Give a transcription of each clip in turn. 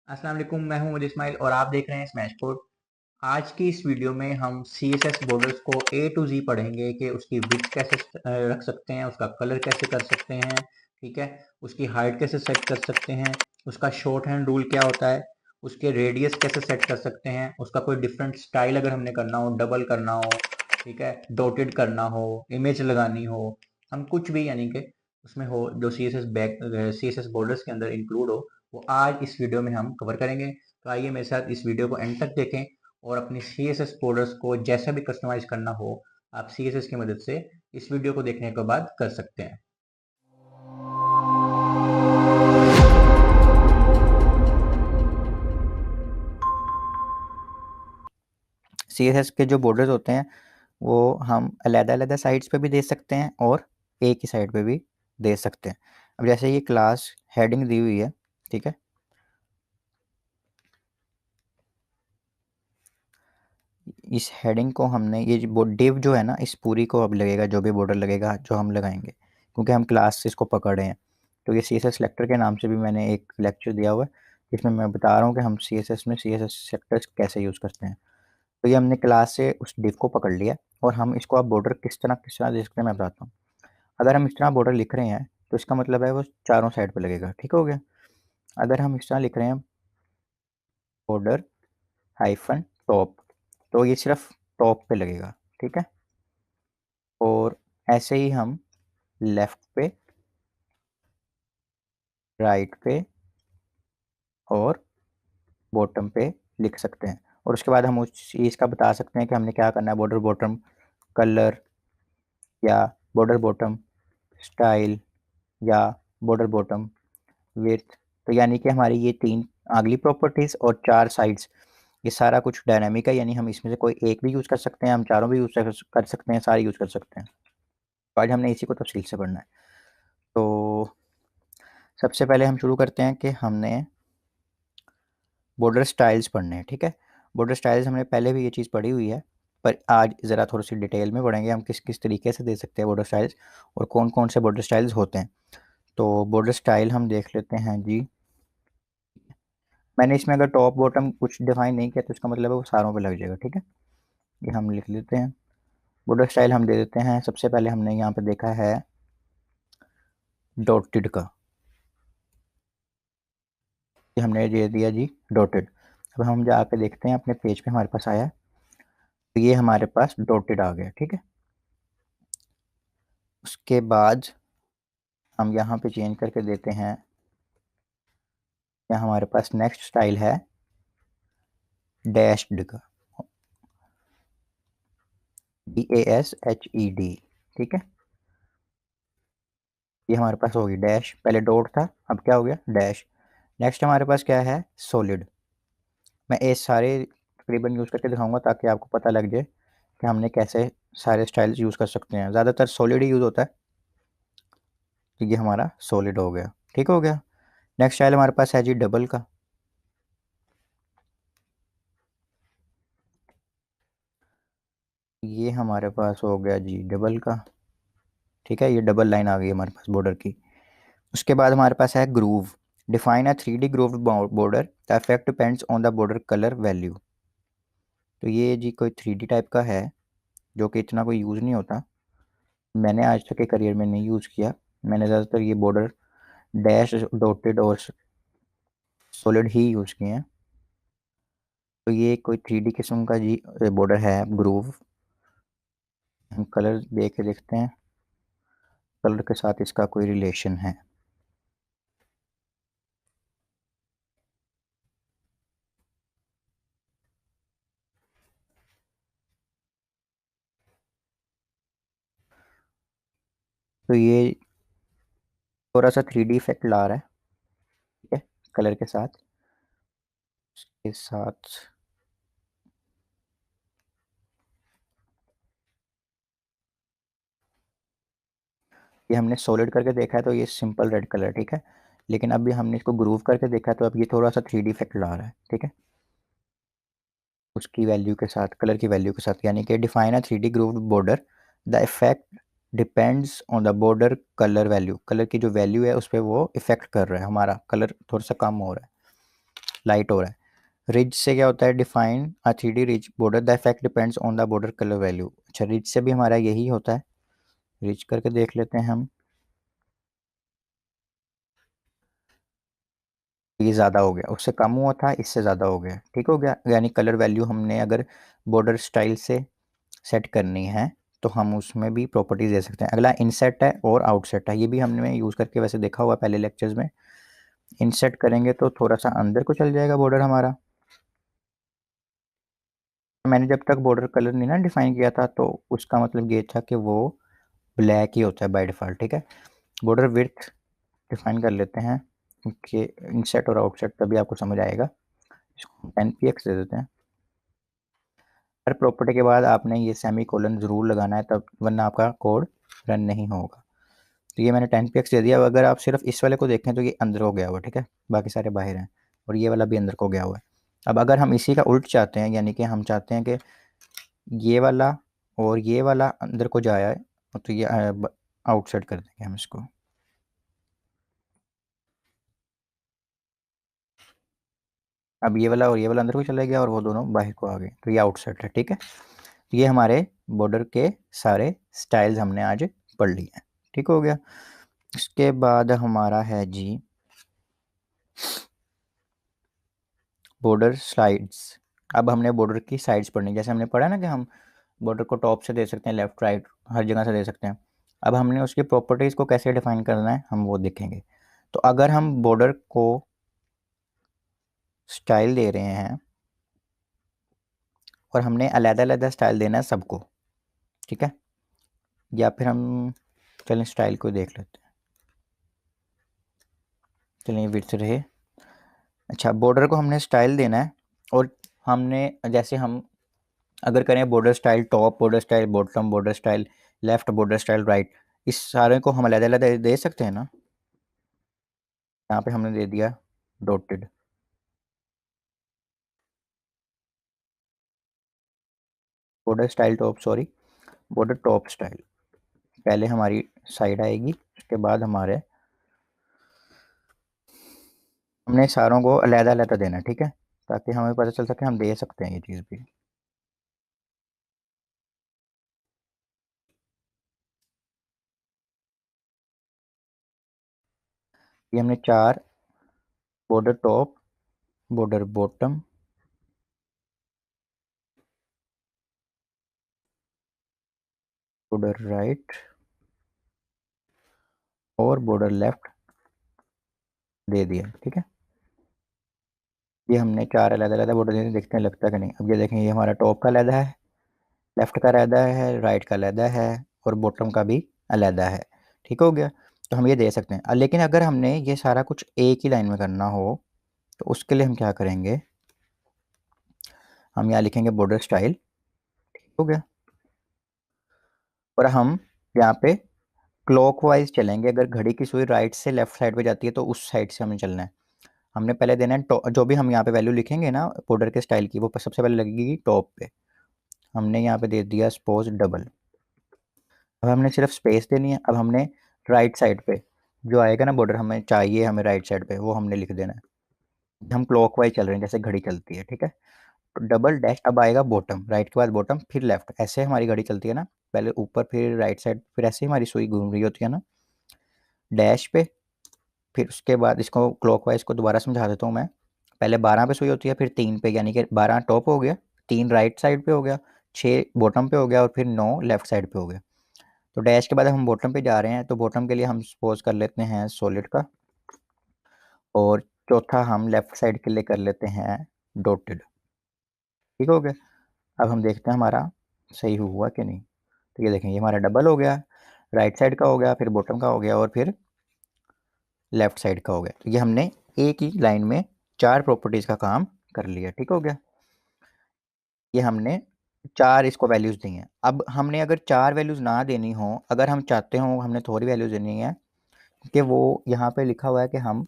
अस्सलाम वालेकुम, मैं हूं इस्माइल और आप देख रहे हैं स्मैश कोड। आज की इस वीडियो में हम CSS बॉर्डर्स को A to Z पढ़ेंगे कि उसकी विड्थ कैसे रख सकते हैं, उसका कलर कैसे कर सकते हैं, ठीक है, उसकी हाइट कैसे सेट कर सकते हैं, उसका शॉर्ट हैंड रूल क्या होता है, उसके रेडियस कैसे सेट कर सकते हैं, उसका कोई डिफरेंट स्टाइल अगर हमने करना हो, डबल करना हो, ठीक है, डॉटेड करना हो, इमेज लगानी हो, हम कुछ भी यानी कि उसमें हो जो CSS बॉर्डर्स के अंदर इंक्लूड हो, वो आज इस वीडियो में हम कवर करेंगे। तो आइए मेरे साथ इस वीडियो को एंड तक देखें और अपनी CSS बॉर्डर्स को जैसा भी कस्टमाइज करना हो आप CSS की मदद से इस वीडियो को देखने के बाद कर सकते हैं। CSS के जो बॉर्डर्स होते हैं वो हम अलग-अलग साइड्स पे भी दे सकते हैं और एक ही साइड पे भी दे सकते हैं। अब जैसे ये क्लास हेडिंग दी हुई है, ठीक है? इस हेडिंग को हमने ये जो डिव जो है ना, इस पूरी को अब लगेगा जो भी बॉर्डर लगेगा जो हम लगाएंगे, क्योंकि हम क्लास से इसको पकड़े हैं। तो ये CSS सेलेक्टर के नाम से भी मैंने एक लेक्चर दिया हुआ है जिसमें मैं बता रहा हूँ कि हम CSS में CSS सेलेक्टर्स कैसे यूज़ करते हैं। तो ये हमने क्लास से उस डिव को पकड़ लिया और हम इसको अब बॉर्डर किस तरह दे सकते हैं मैं बताता हूँ। अगर हम इस तरह बॉर्डर लिख रहे हैं तो इसका मतलब है वो चारों साइड पे लगेगा, ठीक हो गया। अगर हम इस तरह लिख रहे हैं बॉर्डर हाइफन टॉप, तो ये सिर्फ टॉप पे लगेगा, ठीक है। और ऐसे ही हम लेफ्ट पे, राइट पे और बॉटम पे लिख सकते हैं। और उसके बाद हम उस चीज़ का बता सकते हैं कि हमने क्या करना है, बॉर्डर बॉटम कलर या बॉर्डर बॉटम स्टाइल या बॉर्डर बॉटम विड्थ। तो यानी कि हमारी ये 3 अगली प्रॉपर्टीज़ और 4 साइड्स, ये सारा कुछ डायनामिक है, यानी हम इसमें से कोई एक भी यूज़ कर सकते हैं, हम चारों भी यूज़ कर सकते हैं, सारे यूज़ कर सकते हैं। तो आज हमने इसी को तफसील से पढ़ना है। तो सबसे पहले हम शुरू करते हैं कि हमने बॉर्डर स्टाइल्स पढ़ने हैं, ठीक है। बॉर्डर स्टाइल्स हमने पहले भी ये चीज़ पढ़ी हुई है, पर आज ज़रा थोड़ी सी डिटेल में पढ़ेंगे हम किस किस तरीके से दे सकते हैं बॉर्डर स्टाइल्स और कौन कौन से बॉर्डर स्टाइल्स होते हैं। तो बॉर्डर स्टाइल हम देख लेते हैं जी। मैंने इसमें अगर टॉप बॉटम कुछ डिफाइन नहीं किया तो इसका मतलब है वो सारों पे लग जाएगा, ठीक है। ये हम लिख लेते हैं। बॉर्डर स्टाइल हम दे देते हैं। सबसे पहले हमने यहाँ पे देखा है डॉटेड का, ये हमने दे दिया जी डॉटेड। अब हम जाके देखते हैं अपने पेज पे हमारे पास आया है, तो ये हमारे पास डॉटेड आ गया, ठीक है। उसके बाद हम यहाँ पे चेंज करके देते हैं, यहाँ हमारे पास नेक्स्ट स्टाइल है डैश्ड का, DASHED, ठीक है। ये हमारे पास होगी डैश, पहले डॉट था अब क्या हो गया डैश। नेक्स्ट हमारे पास क्या है सॉलिड। मैं ये सारे तकरीबन यूज़ करके दिखाऊंगा ताकि आपको पता लग जाए कि हमने कैसे सारे स्टाइल्स यूज़ कर सकते हैं। ज़्यादातर सॉलिड ही यूज़ होता है, तो ये हमारा सॉलिड हो गया, ठीक हो गया। नेक्स्ट स्टाइल हमारे पास है जी डबल का। ये हमारे पास हो गया जी डबल का, ठीक है। ये डबल लाइन आ गई हमारे पास बॉर्डर की। उसके बाद हमारे पास है groove. Define a 3D groove border, the effect depends on the border colour value. तो ये जी कोई 3D टाइप का है जो कि इतना कोई यूज़ नहीं होता, मैंने आज तक के करियर में नहीं यूज़ किया। मैंने ज़्यादातर ये बॉर्डर डैश डॉटेड और सॉलिड ही यूज़ किए हैं। तो ये कोई 3D किस्म का जी बॉर्डर है ग्रूव। हम कलर देख के देखते हैं कलर के साथ इसका कोई रिलेशन है। तो ये थोड़ा सा 3D इफेक्ट ला रहा है, ठीक है, कलर के साथ। इसके साथ ये हमने सॉलिड करके देखा है तो ये सिंपल रेड कलर, ठीक है। लेकिन अभी हमने इसको ग्रूव करके देखा है तो अब ये थोड़ा सा 3D इफेक्ट ला रहा है, ठीक है, उसकी वैल्यू के साथ, कलर की वैल्यू के साथ। यानी कि define a 3D grooved border, the effect depends on the border colour value. Colour की जो वैल्यू है उस पर वो इफेक्ट कर रहा है, हमारा कलर थोड़ा सा कम हो रहा है। लाइट हो रहा है। रिज से क्या होता है, define a 3D ridge border, the effect depends on the border colour value. अच्छा, रिज से भी हमारा यही होता है। रिज करके देख लेते हैं हम। ये ज़्यादा हो गया, उससे कम हुआ था, इससे ज़्यादा हो गया, ठीक हो गया। यानी कलर वैल्यू हमने अगर बॉर्डर स्टाइल से सेट करनी है तो हम उसमें भी प्रॉपर्टीज दे सकते हैं। अगला इनसेट है और आउटसेट है, ये भी हमने यूज़ करके वैसे देखा हुआ पहले लेक्चर्स में। इनसेट करेंगे तो थोड़ा सा अंदर को चल जाएगा बॉर्डर हमारा। मैंने जब तक बॉर्डर कलर नहीं ना डिफाइन किया था तो उसका मतलब ये था कि वो ब्लैक ही होता है बाय डिफ़ॉल्ट, ठीक है। बॉर्डर विड्थ डिफाइन कर लेते हैं कि इनसेट और आउटसेट, तभी आपको समझ आएगा। इसको 10 px दे देते हैं। हर प्रॉपर्टी के बाद आपने ये सेमी कोलन ज़रूर लगाना है, तब वरना आपका कोड रन नहीं होगा। तो ये मैंने 10 px दे दिया। अगर आप सिर्फ इस वाले को देखें तो ये अंदर को गया हुआ, ठीक है, बाकी सारे बाहर हैं, और ये वाला भी अंदर को गया हुआ है। अब अगर हम इसी का उल्ट चाहते हैं, यानी कि हम चाहते हैं कि ये वाला और ये वाला अंदर को जाया है, तो ये आउटसाइड कर देंगे हम इसको। अब ये वाला और ये वाला अंदर को चला गया और वो दोनों बाहर को आ गए, तो ये आउटसाइड है, ठीक है। तो ये हमारे बॉर्डर के सारे स्टाइल्स हमने आज पढ़ लिए हैं, ठीक हो गया। इसके बाद हमारा है जी बॉर्डर स्लाइड्स। अब हमने बॉर्डर की साइड्स पढ़नी, जैसे हमने पढ़ा ना कि हम बॉर्डर को टॉप से दे सकते हैं, लेफ्ट राइट हर जगह से दे सकते हैं। अब हमने उसकी प्रॉपर्टीज़ को कैसे डिफाइन करना है हम वो देखेंगे। तो अगर हम बॉर्डर को स्टाइल दे रहे हैं और हमने अलग अलग स्टाइल देना है सबको, ठीक है, या फिर हम चलें स्टाइल को देख लेते हैं। चलिए विड्थ रहे। अच्छा, बॉर्डर को हमने स्टाइल देना है और हमने जैसे हम अगर करें border style top, border style bottom, border style left, border style right, इस सारे को हम अलग अलग दे सकते हैं ना। यहाँ पे हमने दे दिया dotted. Border style top, sorry, border top style पहले हमारी साइड आएगी, उसके बाद हमारे हमने सारों को अलग अलग देना है, ठीक है, ताकि हमें पता चल सके हम दे सकते हैं ये चीज़ भी। ये हमने 4 border top, border bottom, border right और बॉर्डर लेफ्ट दे दिया, ठीक है। ये हमने 4 अलग अलग बॉर्डर दे दिए, देखते हैं लगता कि नहीं। अब ये देखें, ये हमारा टॉप का अलग है, लेफ्ट का अलग है, राइट का अलग है और बॉटम का भी अलग है, ठीक हो गया। तो हम ये दे सकते हैं। लेकिन अगर हमने ये सारा कुछ एक ही लाइन में करना हो तो उसके लिए हम क्या करेंगे, हम यहाँ लिखेंगे बॉर्डर स्टाइल, ठीक हो गया। और हम यहाँ पे क्लॉकवाइज चलेंगे। अगर घड़ी की सुई राइट से लेफ्ट साइड पे जाती है तो उस साइड से हमें चलना है। हमने पहले देना है जो भी हम यहाँ पे वैल्यू लिखेंगे ना बॉर्डर के स्टाइल की, वो सबसे पहले लगेगी टॉप पे। हमने यहाँ पे दे दिया सपोज डबल। अब हमने सिर्फ स्पेस देनी है। अब हमने राइट साइड पे जो आएगा ना बॉर्डर हमें चाहिए, हमें राइट साइड पे वो हमने लिख देना है। हम क्लॉकवाइज चल रहे हैं जैसे घड़ी चलती है, ठीक है। तो डबल डैश, अब आएगा बॉटम, राइट के बाद बॉटम फिर लेफ्ट, ऐसे हमारी घड़ी चलती है ना, पहले ऊपर फिर राइट साइड, फिर ऐसे ही हमारी सुई घूम रही होती है ना डैश पे। फिर उसके बाद इसको क्लॉकवाइज को दोबारा समझा देता हूँ मैं। पहले 12 पे सुई होती है, फिर 3 पे, यानी कि 12 टॉप हो गया, 3 राइट साइड पे हो गया, 6 बॉटम पे हो गया और फिर 9 लेफ्ट साइड पे हो गया। तो डैश के बाद हम बॉटम पे जा रहे हैं, तो बॉटम के लिए हम सपोज कर लेते हैं सॉलिड का, और चौथा हम लेफ्ट साइड के लिए कर लेते हैं डॉटेड, ठीक हो गया। अब हम देखते हैं हमारा सही हुआ कि नहीं। तो ये देखें, ये हमारा डबल हो गया, राइट साइड का हो गया, फिर बॉटम का हो गया और फिर लेफ्ट साइड का हो गया। तो ये हमने एक ही लाइन में 4 प्रॉपर्टीज़ का काम कर लिया, ठीक हो गया। ये हमने 4 इसको वैल्यूज़ दी हैं। अब हमने अगर 4 वैल्यूज़ ना देनी हो, अगर हम चाहते हो हमने थोड़ी वैल्यूज़ देनी है, कि वो यहाँ पे लिखा हुआ है कि हम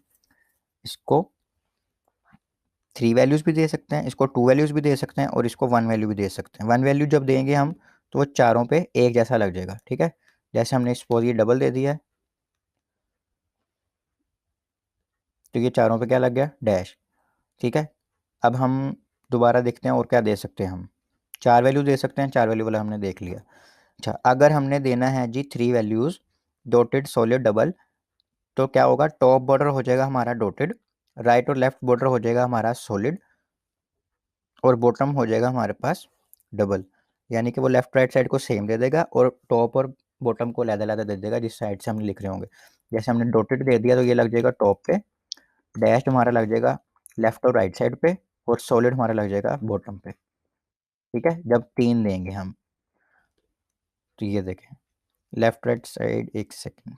इसको 3 वैल्यूज़ भी दे सकते हैं, इसको 2 वैल्यूज़ भी दे सकते हैं और इसको 1 वैल्यू भी दे सकते हैं। 1 वैल्यू जब देंगे हम तो वो चारों पे एक जैसा लग जाएगा, ठीक है। जैसे हमने सपोज ये डबल दे दिया है तो ये चारों पे क्या लग गया, डैश। ठीक है। अब हम दोबारा देखते हैं और क्या दे सकते हैं। हम 4 वैल्यू दे सकते हैं, 4 वैल्यू वाला हमने देख लिया। अच्छा, अगर हमने देना है जी 3 वैल्यूज़ डॉटेड सॉलिड डबल, तो क्या होगा, टॉप बॉर्डर हो जाएगा हमारा डॉटेड, राइट और लेफ्ट बॉर्डर हो जाएगा हमारा सॉलिड, और बॉटम हो जाएगा हमारे पास डबल। यानी कि वो लेफ्ट राइट साइड को सेम दे देगा और टॉप और बॉटम को अलग अलग दे देगा जिस साइड से हम लिख रहे होंगे। जैसे हमने डॉटेड दे दिया तो ये लग जाएगा टॉप पे, डैश हमारा लग जाएगा लेफ्ट और राइट साइड पे, और सॉलिड हमारा लग जाएगा बॉटम पे। ठीक है, जब 3 देंगे हम, तो ये देखें लेफ्ट राइट साइड, एक सेकेंड,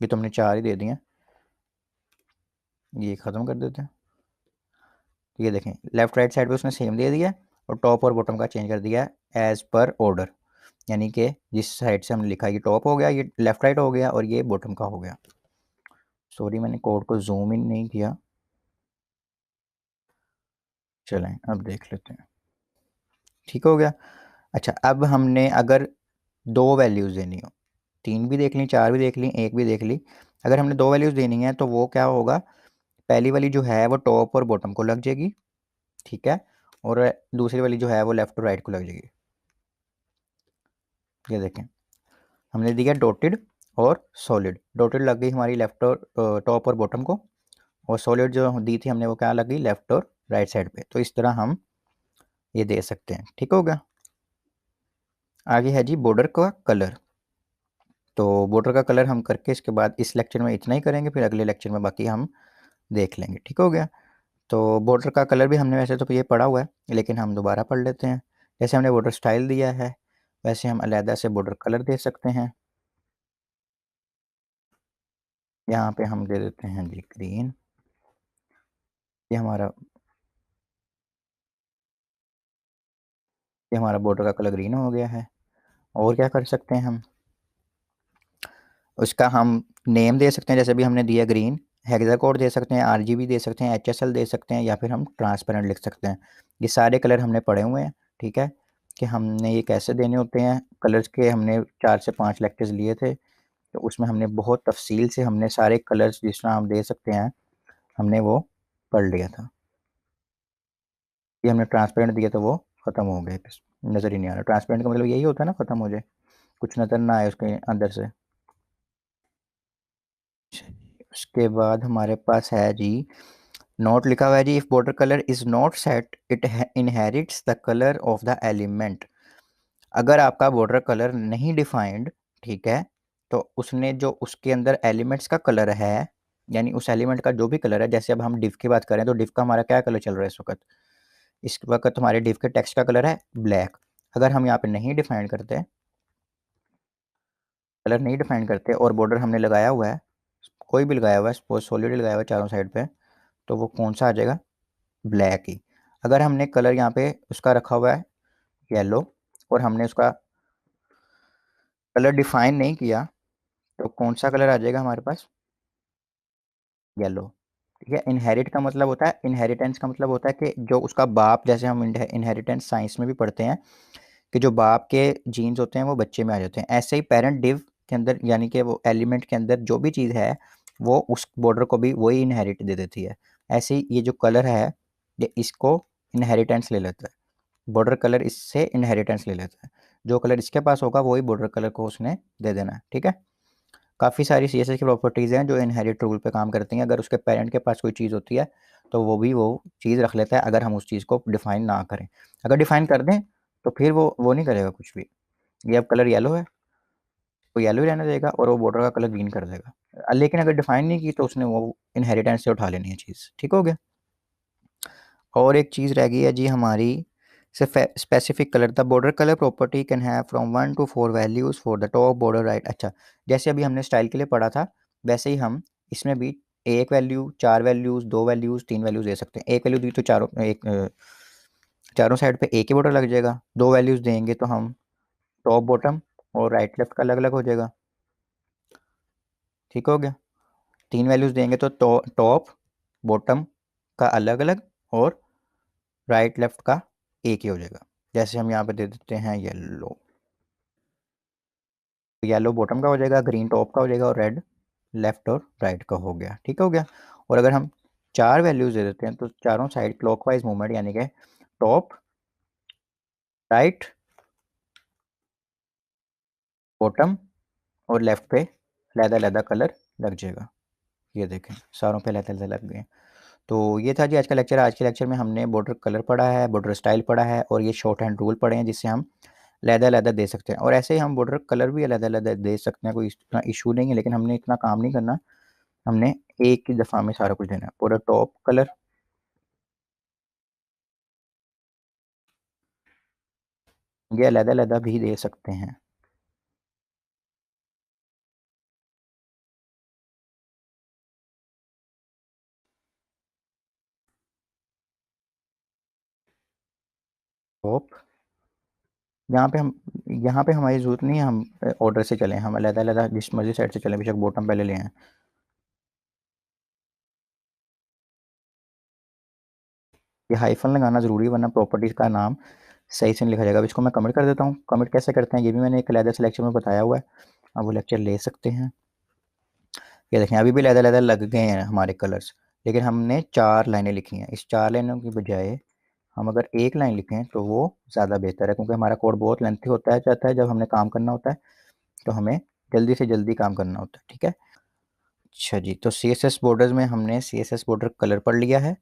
ये तो हमने 4 ही दे दिए, ये ख़त्म कर देते हैं। तो ये देखें लेफ्ट राइट साइड पे उसने सेम दे दिया और टॉप और बॉटम का चेंज कर दिया एज पर ऑर्डर। यानी कि जिस साइड से हमने लिखा ये टॉप हो गया, ये लेफ्ट राइट हो गया, और ये बॉटम का हो गया। सॉरी मैंने कोड को जूम इन नहीं किया। चलें अब देख लेते हैं, ठीक हो गया। अच्छा, अब हमने अगर 2 वैल्यूज़ देनी हो, 3 भी देख ली, 4 भी देख ली, 1 भी देख ली, अगर हमने 2 वैल्यूज़ देनी है तो वो क्या होगा, पहली वाली जो है वो टॉप और बॉटम को लग जाएगी, ठीक है, और दूसरी वाली जो है वो लेफ्ट और राइट को लग जाएगी। ये देखें हमने दिया डॉटेड और सॉलिड, डॉटेड लग गई हमारी लेफ्ट और टॉप और बॉटम को, और सॉलिड जो दी थी हमने वो क्या लग गई लेफ्ट और राइट साइड पे। तो इस तरह हम ये दे सकते हैं, ठीक हो गया। आगे है जी बॉर्डर का कलर। तो बॉर्डर का कलर हम करके इसके बाद इस लेक्चर में इतना ही करेंगे, फिर अगले लेक्चर में बाकी हम देख लेंगे, ठीक हो गया। तो बॉर्डर का कलर भी हमने वैसे तो ये पढ़ा हुआ है, लेकिन हम दोबारा पढ़ लेते हैं। जैसे हमने बॉर्डर स्टाइल दिया है, वैसे हम अलहदा से बॉर्डर कलर दे सकते हैं। यहाँ पे हम दे देते हैं जी ग्रीन, ये हमारा बॉर्डर का कलर ग्रीन हो गया है। और क्या कर सकते हैं हम, उसका हम नेम दे सकते हैं, जैसे भी हमने दिया ग्रीन, हेक्सा कोड दे सकते हैं, आरजीबी दे सकते हैं, एचएसएल दे सकते हैं, या फिर हम ट्रांसपेरेंट लिख सकते हैं। ये सारे कलर हमने पढ़े हुए हैं, ठीक है, कि हमने ये कैसे देने होते हैं कलर्स के। हमने 4 से 5 लेक्चर्स लिए थे, तो उसमें हमने बहुत तफसील से हमने सारे कलर्स जिस तरह हम दे सकते हैं हमने वो पढ़ लिया था। ये हमने ट्रांसपेरेंट दिया तो वो ख़त्म हो गया, नज़र ही नहीं आ रहा। ट्रांसपेरेंट का मतलब यही होता है ना, ख़त्म हो जाए, कुछ नज़र ना आए उसके अंदर से। उसके बाद हमारे पास है जी नोट लिखा हुआ है जी, if border colour is not set it inherits the colour of the element. अगर आपका बॉर्डर कलर नहीं डिफाइंड, ठीक है, तो उसने जो उसके अंदर एलिमेंट्स का कलर है, यानी उस एलिमेंट का जो भी कलर है, जैसे अब हम डिव की बात करें तो डिव का हमारा क्या कलर चल रहा है इस वक्त, इस वक्त हमारे डिव के टेक्स्ट का कलर है ब्लैक। अगर हम यहाँ पे नहीं डिफाइन करते, कलर नहीं डिफाइन करते, और बॉर्डर हमने लगाया हुआ है, कोई भी लगाया हुआ है, सपोज सॉलिड लगाया हुआ है चारों साइड पे, तो वो कौन सा आ जाएगा, ब्लैक ही। अगर हमने कलर यहाँ पे उसका रखा हुआ है येलो, और हमने उसका कलर डिफाइन नहीं किया, तो कौन सा कलर आ जाएगा हमारे पास, येलो। ठीक है, इनहेरिट का मतलब होता है, इनहेरिटेंस का मतलब होता है कि जो उसका बाप, जैसे हम इनहेरिटेंस साइंस में भी पढ़ते हैं कि जो बाप के जीन्स होते हैं वो बच्चे में आ जाते हैं, ऐसे ही पेरेंट डिव के अंदर, यानी कि वो एलिमेंट के अंदर जो भी चीज़ है वो उस बॉर्डर को भी वही इनहेरिट दे देती है। ऐसे ही ये जो कलर है ये इसको इनहेरिटेंस ले लेता है, बॉर्डर कलर इससे इनहेरिटेंस ले लेता है। जो कलर इसके पास होगा वही बॉर्डर कलर को उसने दे देना है, ठीक है। काफ़ी सारी सीएसएस की प्रॉपर्टीज़ हैं जो इनहेरिट रूल पे काम करती हैं। अगर उसके पेरेंट के पास कोई चीज़ होती है तो वो भी वो चीज़ रख लेता है, अगर हम उस चीज़ को डिफाइन ना करें। अगर डिफाइन कर दें तो फिर वो नहीं करेगा कुछ भी। ये अब कलर येलो है, वो येलो ही रहने देगा, और वो बॉर्डर का कलर ग्रीन कर देगा। लेकिन अगर डिफाइन नहीं की तो उसने वो इनहेरिटेंस से उठा लेनी है चीज़, ठीक हो गया। और एक चीज़ रह गई है जी हमारी, specific colour, the border colour property can have from 1 to 4 values for the top border right. अच्छा, जैसे अभी हमने स्टाइल के लिए पढ़ा था, वैसे ही हम इसमें भी 1 वैल्यू, 4 वैल्यूज़, 2 वैल्यूज़, 3 वैल्यूज़ दे सकते हैं। 1 वैल्यू दी तो चारों साइड पे एक ही बॉर्डर लग जाएगा। 2 वैल्यूज़ देंगे तो हम टॉप बॉटम और राइट लेफ्ट का अलग अलग हो जाएगा, ठीक हो गया। 3 वैल्यूज़ देंगे तो टॉप बॉटम का अलग अलग, और राइट लेफ्ट का एक ही हो जाएगा। जैसे हम यहाँ पे दे देते हैं येलो, येलो बॉटम का हो जाएगा, ग्रीन टॉप का हो जाएगा, और रेड लेफ्ट और राइट का हो गया, ठीक हो गया। और अगर हम 4 वैल्यूज दे देते हैं, तो चारों साइड क्लॉकवाइज मूवमेंट यानी कि टॉप, राइट, बॉटम और लेफ्ट पे लहदा कलर लग जाएगा। ये देखें सारों पे लहदा लग गए। तो ये था जी आज का लेक्चर। आज के लेक्चर में हमने बॉर्डर कलर पढ़ा है, बॉर्डर स्टाइल पढ़ा है और ये शॉर्ट हैंड रूल पढ़े हैं जिससे हम लहदा दे सकते हैं। और ऐसे ही हम बॉर्डर कलर भी लहदा दे सकते हैं, कोई इतना इशू नहीं है, लेकिन हमने इतना काम नहीं करना, हमने एक ही दफ़ा में सारा कुछ देना है। बॉर्डर टॉप कलर, ये लहदा भी दे सकते हैं। टॉप यहाँ पे हमारी ज़रूरत नहीं है हम ऑर्डर से चलें, हम अलग जिस मर्जी साइड से चलें, बेशक बॉटम पहले ले आएँ। ये हाइफन लगाना ज़रूरी है वरना प्रॉपर्टीज़ का नाम सही से नहीं लिखा जाएगा। अब इसको मैं कमिट कर देता हूँ। कमिट कैसे करते हैं ये भी मैंने एक अलग से लेक्चर में बताया हुआ है, आप वो लेक्चर ले सकते हैं। ये देखें अभी भी लहदा लग गए हैं हमारे कलर्स, लेकिन हमने 4 लाइनें लिखी हैं। इस 4 लाइनों की बजाय हम अगर एक लाइन लिखें तो वो ज़्यादा बेहतर है, क्योंकि हमारा कोड बहुत लेंथी होता है जाता है जब हमने काम करना होता है, तो हमें जल्दी से जल्दी काम करना होता है। ठीक है, अच्छा जी, तो सी एस एस बॉर्डर्स में हमने C S S border colour पढ़ लिया है,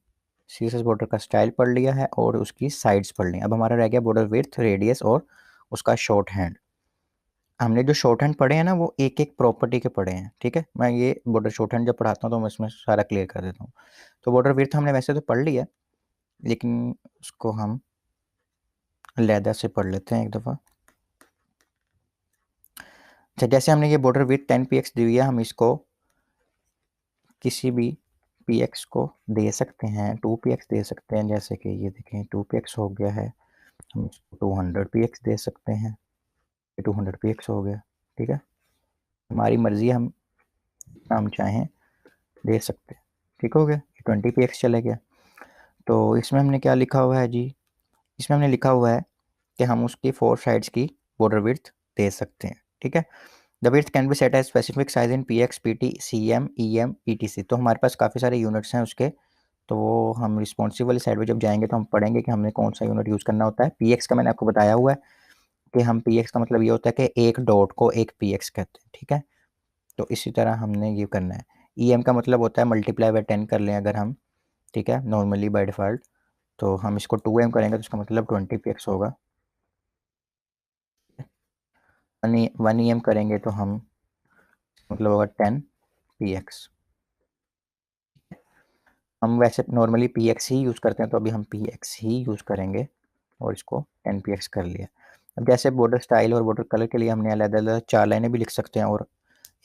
सी एस एस बॉर्डर का स्टाइल पढ़ लिया है और उसकी साइड्स पढ़ ली। अब हमारा रह गया बॉर्डर विड्थ, रेडियस और उसका शॉर्ट हैंड। हमने जो शॉर्ट हैंड पढ़े हैं ना वो एक एक प्रॉपर्टी के पढ़े हैं। ठीक है, मैं ये बॉर्डर शॉर्ट हैंड जब पढ़ाता हूँ तो मैं इसमें सारा क्लियर कर देता हूँ। तो बॉर्डर विड्थ हमने वैसे तो पढ़ लिया, लेकिन उसको हम लहदा से पढ़ लेते हैं एक दफ़ा। अच्छा, जैसे हमने ये बॉर्डर विड्थ 10 px दी हुई है, हम इसको किसी भी px को दे सकते हैं, 2 px दे सकते हैं। जैसे कि ये देखें 2 px हो गया है, हम इसको 200 px दे सकते हैं, ये 200 px हो गया। ठीक है, हमारी मर्जी, हम चाहें दे सकते हैं। ठीक हो गया, 20 px चले गया। तो इसमें हमने क्या लिखा हुआ है जी, इसमें हमने लिखा हुआ है कि हम उसकी 4 साइड्स की बॉर्डर विड्थ दे सकते हैं। ठीक है, the width can be set as specific size in px, pt, cm, em, etc। तो हमारे पास काफ़ी सारे यूनिट्स हैं उसके, तो वो हम रिस्पॉन्सिव वाली साइड पर जब जाएंगे तो हम पढ़ेंगे कि हमने कौन सा यूनिट यूज़ करना होता है। px का मैंने आपको बताया हुआ है कि हम px का मतलब ये होता है कि एक डॉट को एक px कहते हैं। ठीक है, तो इसी तरह हमने ये करना है। em का मतलब होता है मल्टीप्लाई बाय 10 कर लें अगर हम, ठीक है, नॉर्मली बाय डिफ़ॉल्ट, तो हम इसको 2m करेंगे तो इसका मतलब 20 px होगा। 1 em करेंगे तो हम मतलब होगा 10 px। हम वैसे नॉर्मली px ही यूज़ करते हैं, तो अभी हम px ही यूज़ करेंगे और इसको 10 px कर लिया। अब जैसे बॉर्डर स्टाइल और बॉर्डर कलर के लिए हमने अलग अलग 4 लाइनें भी लिख सकते हैं और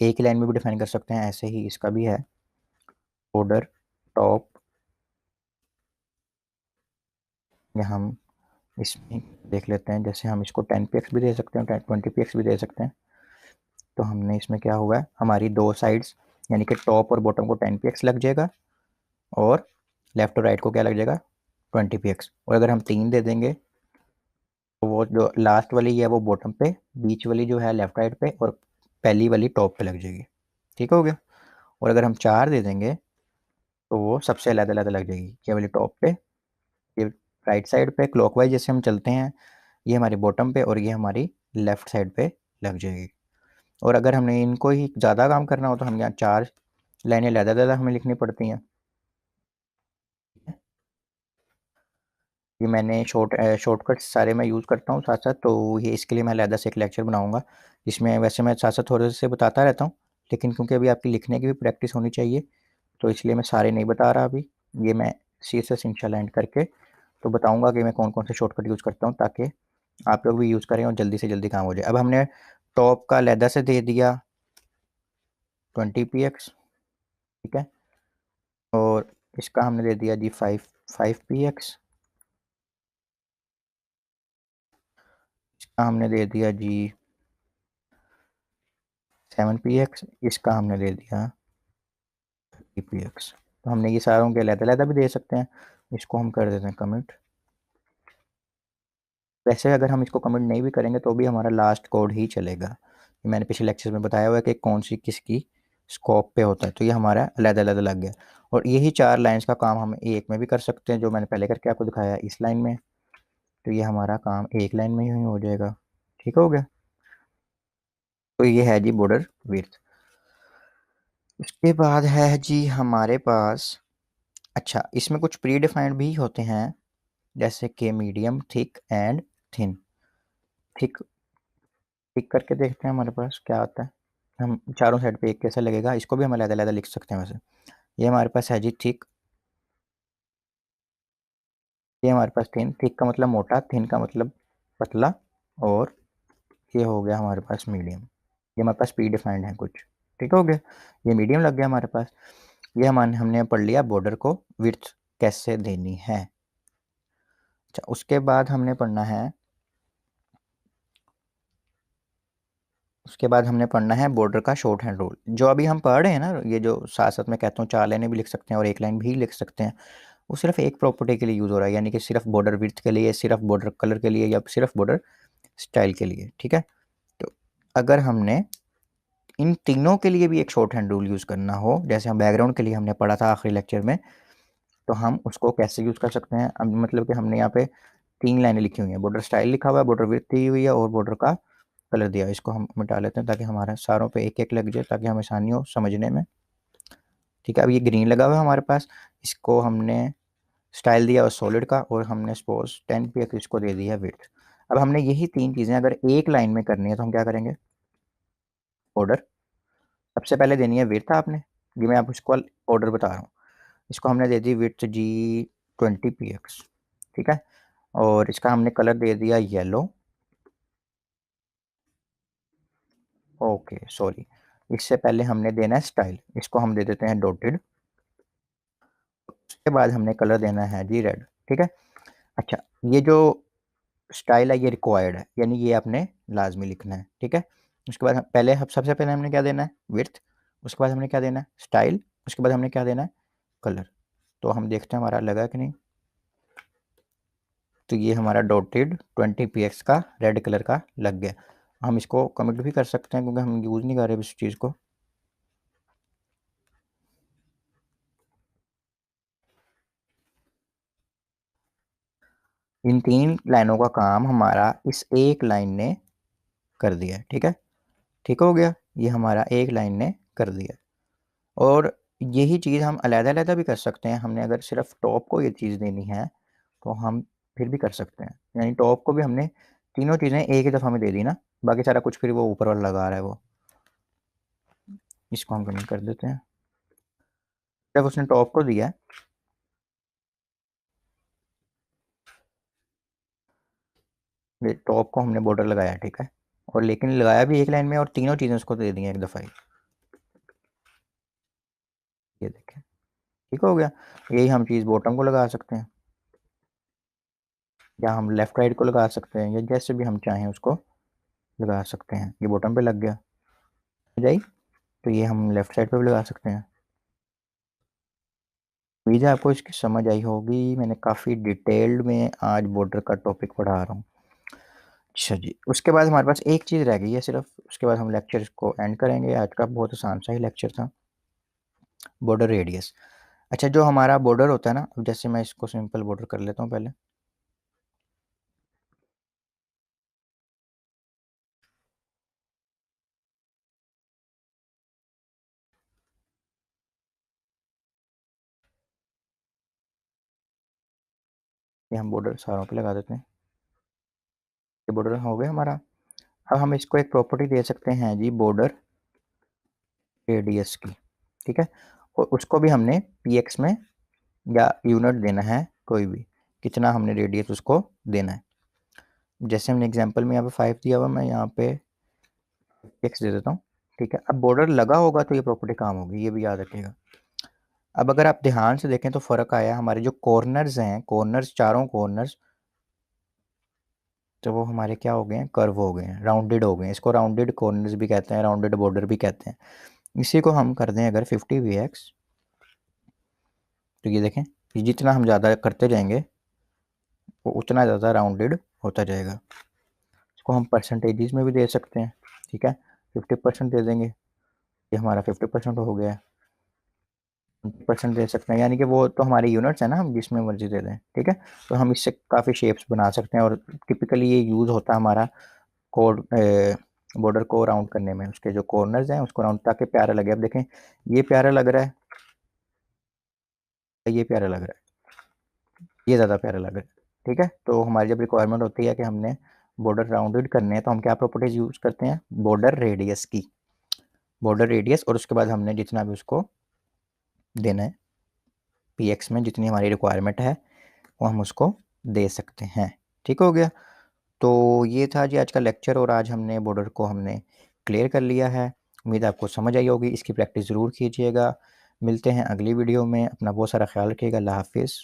एक ही लाइन में भी डिफाइन कर सकते हैं, ऐसे ही इसका भी है। बॉर्डर टॉप, या हम इसमें देख लेते हैं, जैसे हम इसको 10 px भी दे सकते हैं, 20 px भी दे सकते हैं। तो हमने इसमें क्या हुआ है, हमारी दो साइड्स यानी कि टॉप और बॉटम को 10 px लग जाएगा और लेफ्ट और राइट को क्या लग जाएगा, 20 px। और अगर हम 3 दे देंगे तो वो जो लास्ट वाली है वो बॉटम पे, बीच वाली जो है लेफ्ट राइट पे और पहली वाली टॉप पे लग जाएगी। ठीक हो गया। और अगर हम 4 दे देंगे तो वो सबसे अलग अलग लग जाएगी, ये वाली टॉप पे, ये राइट साइड पे क्लॉकवाइज जैसे हम चलते हैं, ये हमारी बॉटम पे और ये हमारी लेफ्ट साइड पे लग जाएगी। और अगर हमने इनको ही ज़्यादा काम करना हो तो हम यहाँ 4 लाइनें अलग हमें लिखनी पड़ती हैं। ये मैंने शॉर्टकट सारे मैं यूज़ करता हूँ साथ साथ, तो ये इसके लिए मैं अलग से एक लेक्चर बनाऊंगा जिसमें वैसे मैं साथ साथ थोड़े से बताता रहता हूँ, लेकिन क्योंकि अभी आपकी लिखने की भी प्रैक्टिस होनी चाहिए तो इसलिए मैं सारे नहीं बता रहा अभी। ये मैं सी एस एस इंशाल्लाह एंड करके तो बताऊंगा कि मैं कौन कौन से शॉर्टकट यूज़ करता हूँ, ताकि आप लोग भी यूज़ करें और जल्दी से जल्दी काम हो जाए। अब हमने टॉप का लैदा से दे दिया 20 px, ठीक है, और इसका हमने दे दिया जी 5 px, इसका हमने दे दिया जी 7 px, इसका हमने दे दिया 30 px। तो हमने ये सारों के अलग भी दे सकते हैं। इसको हम कर देते हैं कमिट। वैसे अगर हम इसको कमिट नहीं भी करेंगे तो भी हमारा लास्ट कोड ही चलेगा। मैंने पिछले लेक्चर में बताया हुआ है कि कौन सी किसकी स्कोप पे होता है, तो ये हमारा अलग अलग लग गया। और यही 4 लाइंस का काम हम एक में भी कर सकते हैं, जो मैंने पहले करके आपको दिखाया इस लाइन में। तो ये हमारा काम एक लाइन में ही हो जाएगा। ठीक हो गया। तो ये है जी बॉर्डर विड्थ। उसके बाद है जी हमारे पास, अच्छा इसमें कुछ प्री डिफाइंड भी होते हैं, जैसे कि medium, thick and thin. Thick, thick करके देखते हैं हमारे पास क्या आता है। हम चारों साइड पे एक कैसा लगेगा, इसको भी हम अलग अलग लिख सकते हैं वैसे। ये हमारे पास है जी थिक, ये हमारे पास थिन। थिक का मतलब मोटा, थिन का मतलब पतला, और ये हो गया हमारे पास मीडियम। ये हमारे पास प्री डिफाइंड है कुछ। ठीक हो गया, ये मीडियम लग गया हमारे पास। ये हमने पढ़ लिया बॉर्डर को विड्थ कैसे देनी है। अच्छा उसके बाद हमने पढ़ना है, उसके बाद हमने पढ़ना है बॉर्डर का शॉर्ट हैंड रूल। जो अभी हम पढ़ रहे हैं ना, ये जो साथ साथ में कहता हूँ 4 लाइनें भी लिख सकते हैं और एक लाइन भी लिख सकते हैं, वो सिर्फ एक प्रॉपर्टी के लिए यूज़ हो रहा है, यानी कि सिर्फ बॉर्डर विड्थ के लिए, सिर्फ बॉर्डर कलर के लिए, या सिर्फ बॉर्डर स्टाइल के लिए। ठीक है, तो अगर हमने इन तीनों के लिए भी एक शॉर्ट हैंड रूल यूज़ करना हो, जैसे हम बैकग्राउंड के लिए हमने पढ़ा था आखिरी लेक्चर में, तो हम उसको कैसे यूज़ कर सकते हैं। अब मतलब कि हमने यहाँ पे 3 लाइनें लिखी हुई हैं, बॉर्डर स्टाइल लिखा हुआ है, बॉर्डर विड्थ दी हुई है, और बॉर्डर का कलर दिया है। इसको हम मिटा लेते हैं ताकि हमारे सारों पे एक एक लग जाए, ताकि हमें आसानी हो समझने में। ठीक है, अब ये ग्रीन लगा हुआ है हमारे पास, इसको हमने स्टाइल दिया और सॉलिड का, और हमने सपोज 10 पे इसको दे दिया विड्थ। अब हमने यही 3 चीज़ें अगर एक लाइन में करनी है तो हम क्या करेंगे, बॉर्डर सबसे पहले देनी है विड्थ आपने, ये मैं आपको इसको ऑर्डर बता रहा हूँ। इसको हमने दे दी विड्थ जी 20 px। ठीक है, और इसका हमने कलर दे दिया येलो। ओके सॉरी, इससे पहले हमने देना है स्टाइल, इसको हम दे देते हैं डॉटेड। उसके बाद हमने कलर देना है जी रेड। ठीक है, अच्छा ये जो स्टाइल है ये रिक्वायर्ड है, यानी ये आपने लाजमी लिखना है। ठीक है, उसके बाद पहले सबसे पहले हमने क्या देना है, विड्थ। उसके बाद हमने क्या देना है, स्टाइल। उसके बाद हमने क्या देना है, कलर। तो हम देखते हैं हमारा लगा कि नहीं। तो ये हमारा डॉटेड 20 px का रेड कलर का लग गया। हम इसको कमिट भी कर सकते हैं क्योंकि हम यूज़ नहीं कर रहे इस चीज़ को। इन 3 लाइनों का काम हमारा इस एक लाइन ने कर दिया। ठीक है, ठीक हो गया, ये हमारा एक लाइन ने कर दिया। और यही चीज़ हम अलग-अलग भी कर सकते हैं। हमने अगर सिर्फ टॉप को ये चीज़ देनी है तो हम फिर भी कर सकते हैं, यानी टॉप को भी हमने तीनों चीज़ें एक ही दफ़ा में दे दी ना, बाकी सारा कुछ फिर वो ऊपर वाला लगा रहा है वो। इसको हम कमेंट कर देते हैं। जब उसने टॉप को दिया, ये टॉप को हमने बॉर्डर लगाया। ठीक है, और लेकिन लगाया भी एक लाइन में, और तीनों चीज़ें उसको दे दी हैं एक दफ़ा ही। ये देखें, ठीक हो गया। यही हम चीज़ बॉटम को लगा सकते हैं, या हम लेफ्ट राइट को लगा सकते हैं, या जैसे भी हम चाहें उसको लगा सकते हैं। ये बॉटम पे लग गया जाए, तो ये हम लेफ्ट साइड पे भी लगा सकते हैं। उम्मीद है आपको इसकी समझ आई होगी, मैंने काफ़ी डिटेल्ड में आज बॉर्डर का टॉपिक पढ़ा रहा हूँ। अच्छा जी, उसके बाद हमारे पास एक चीज़ रह गई है सिर्फ, उसके बाद हम लेक्चर को एंड करेंगे। आज का बहुत आसान सा ही लेक्चर था, बॉर्डर रेडियस। अच्छा जो हमारा बॉर्डर होता है ना, अब जैसे मैं इसको सिंपल बॉर्डर कर लेता हूँ पहले। ये हम बॉर्डर सारों पे लगा देते हैं, ये बॉर्डर हो गया हमारा। अब हम इसको एक प्रॉपर्टी दे सकते हैं जी, बॉर्डर रेडियस की। ठीक है, और उसको भी हमने px में या यूनिट देना है कोई भी, कितना हमने रेडियस उसको देना है। जैसे हमने एग्जांपल में यहाँ पे 5 दिया हुआ, मैं यहाँ पे x दे देता हूँ। ठीक है, अब बॉर्डर लगा होगा तो ये प्रॉपर्टी काम होगी, ये भी याद रखिएगा। अब अगर आप ध्यान से देखें तो फ़र्क आया, हमारे जो कॉर्नर्स हैं, कॉर्नर्स चारों कॉर्नर्स, तो वो हमारे क्या हो गए हैं, कर्व हो गए हैं, राउंडेड हो गए हैं। इसको राउंडेड कॉर्नर्स भी कहते हैं, राउंडेड बॉर्डर भी कहते हैं। इसी को हम कर दें अगर 50 px, तो ये देखें, ये जितना हम ज़्यादा करते जाएंगे वो उतना ज़्यादा राउंडेड होता जाएगा। इसको हम परसेंटेजेस में भी दे सकते हैं। ठीक है, 50% दे देंगे ये हमारा 50% हो गया, 20% दे सकते हैं, यानी कि वो तो हमारे यूनिट्स है ना, हम जिसमें मर्जी दे दें, ठीक है। तो हम इससे काफ़ी शेप्स बना सकते हैं, और टिपिकली ये यूज़ होता है हमारा कोड बॉर्डर को राउंड करने में, उसके जो कॉर्नर्स हैं उसको राउंड, ताकि प्यारा लगे। अब देखें ये प्यारा लग रहा है, ये प्यारा लग रहा है, ये ज़्यादा प्यारा लग रहा है, ठीक है। तो हमारी जब रिक्वायरमेंट होती है कि हमने बॉर्डर राउंडेड करने हैं, तो हम क्या प्रॉपर्टीज यूज़ करते हैं, बॉर्डर रेडियस की, बॉर्डर रेडियस, और उसके बाद हमने जितना भी उसको देना है px में, जितनी हमारी रिक्वायरमेंट है वो हम उसको दे सकते हैं। ठीक हो गया। तो ये था जी आज का लेक्चर, और आज हमने बॉर्डर को हमने क्लियर कर लिया है। उम्मीद है आपको समझ आई होगी, इसकी प्रैक्टिस ज़रूर कीजिएगा। मिलते हैं अगली वीडियो में, अपना बहुत सारा ख्याल रखिएगा। अल्लाह हाफिज़।